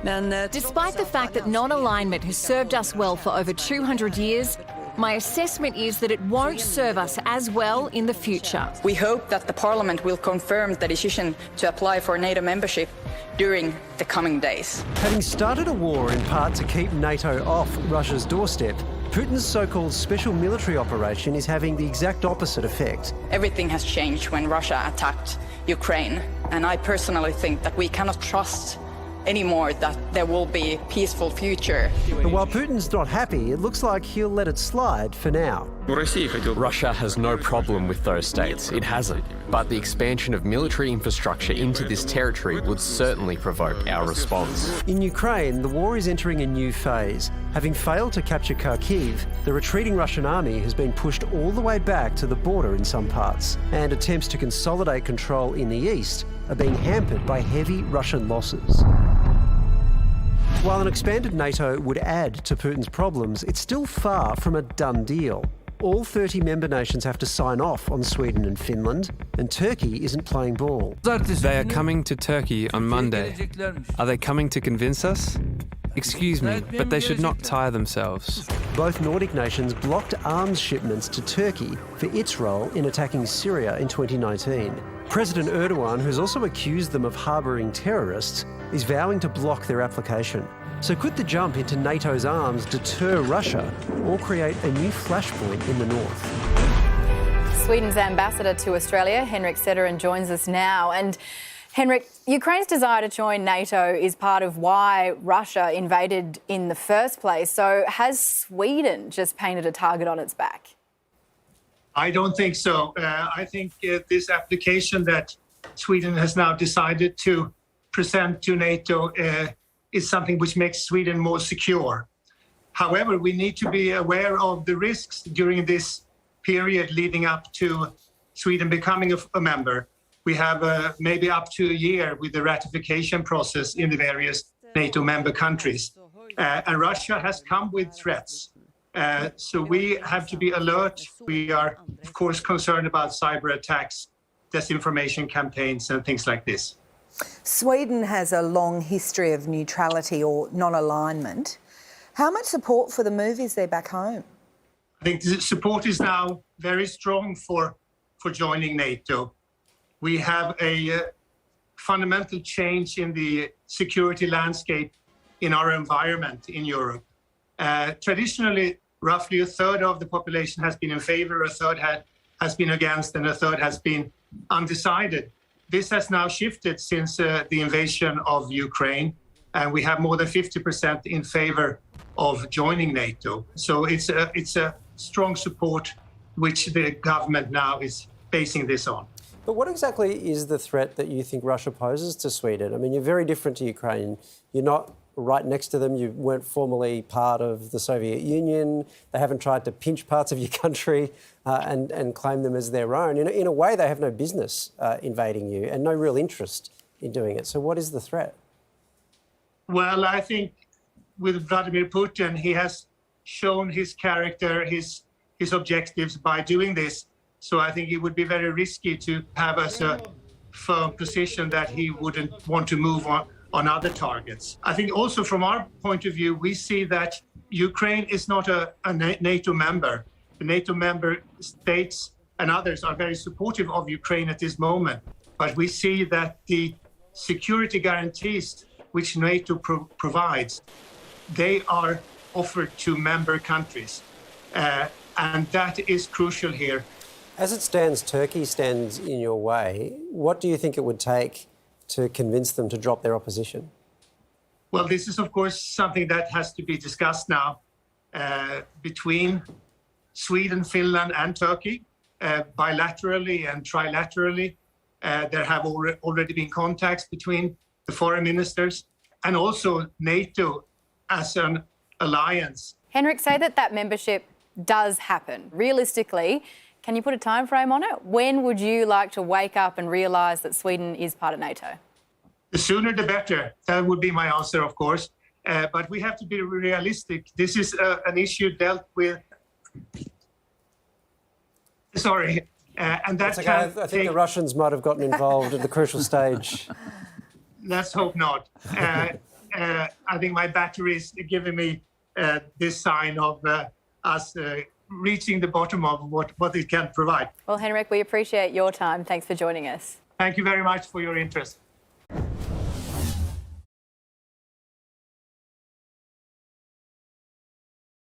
Despite the fact that non-alignment has served us well for over 200 years, my assessment is that it won't serve us as well in the future. We hope that the Parliament will confirm the decision to apply for NATO membership during the coming days. Having started a war in part to keep NATO off Russia's doorstep, Putin's so-called special military operation is having the exact opposite effect. Everything has changed when Russia attacked Ukraine, and I personally think that we cannot trust anymore that there will be a peaceful future. But while Putin's not happy, it looks like he'll let it slide for now. Russia has no problem with those states. It hasn't. But the expansion of military infrastructure into this territory would certainly provoke our response. In Ukraine, the war is entering a new phase. Having failed to capture Kharkiv, the retreating Russian army has been pushed all the way back to the border in some parts, and attempts to consolidate control in the east are being hampered by heavy Russian losses. While an expanded NATO would add to Putin's problems, it's still far from a done deal. All 30 member nations have to sign off on Sweden and Finland, and Turkey isn't playing ball. They are coming to Turkey on Monday. Are they coming to convince us? Excuse me, but they should not tire themselves. Both Nordic nations blocked arms shipments to Turkey for its role in attacking Syria in 2019. President Erdogan, who's also accused them of harbouring terrorists, is vowing to block their application. So could the jump into NATO's arms deter Russia or create a new flashpoint in the north? Sweden's ambassador to Australia, Henrik Cederin, joins us now. And Henrik, Ukraine's desire to join NATO is part of why Russia invaded in the first place. So has Sweden just painted a target on its back? I don't think so. I think this application that Sweden has now decided to present to NATO is something which makes Sweden more secure. However, we need to be aware of the risks during this period leading up to Sweden becoming a member. We have maybe up to a year with the ratification process in the various NATO member countries. And Russia has come with threats. So we have to be alert. We are, of course, concerned about cyber attacks, disinformation campaigns and things like this. Sweden has a long history of neutrality or non-alignment. How much support for the move is there back home? I think the support is now very strong for joining NATO. We have a fundamental change in the security landscape in our environment in Europe. Traditionally, roughly a third of the population has been in favor, a third has been against, and a third has been undecided. This has now shifted since the invasion of Ukraine, and we have more than 50% in favor of joining NATO. So it's a strong support which the government now is basing this on. But what exactly is the threat that you think Russia poses to Sweden? I mean, you're very different to Ukraine. You're not right next to them. You weren't formally part of the Soviet Union. They haven't tried to pinch parts of your country and claim them as their own. In a way, they have no business invading you and no real interest in doing it. So what is the threat? Well, I think with Vladimir Putin, he has shown his character, his objectives by doing this. So I think it would be very risky to have as a firm position that he wouldn't want to move on other targets. I think also from our point of view, we see that Ukraine is not a NATO member. The NATO member states and others are very supportive of Ukraine at this moment. But we see that the security guarantees which NATO provides, they are offered to member countries. And that is crucial here. As it stands, Turkey stands in your way. What do you think it would take to convince them to drop their opposition? Well, this is, of course, something that has to be discussed now between Sweden, Finland and Turkey, bilaterally and trilaterally. There have already been contacts between the foreign ministers and also NATO as an alliance. Henrik, say that membership does happen. Realistically, can you put a time frame on it? When would you like to wake up and realise that Sweden is part of NATO? The sooner the better. That would be my answer, of course. But we have to be realistic. This is an issue dealt with. Sorry. And that okay. I think the Russians might have gotten involved at the crucial stage. Let's hope not. I think my battery is giving me this sign of us reaching the bottom of what it can provide. Well, Henrik, we appreciate your time. Thanks for joining us. Thank you very much for your interest.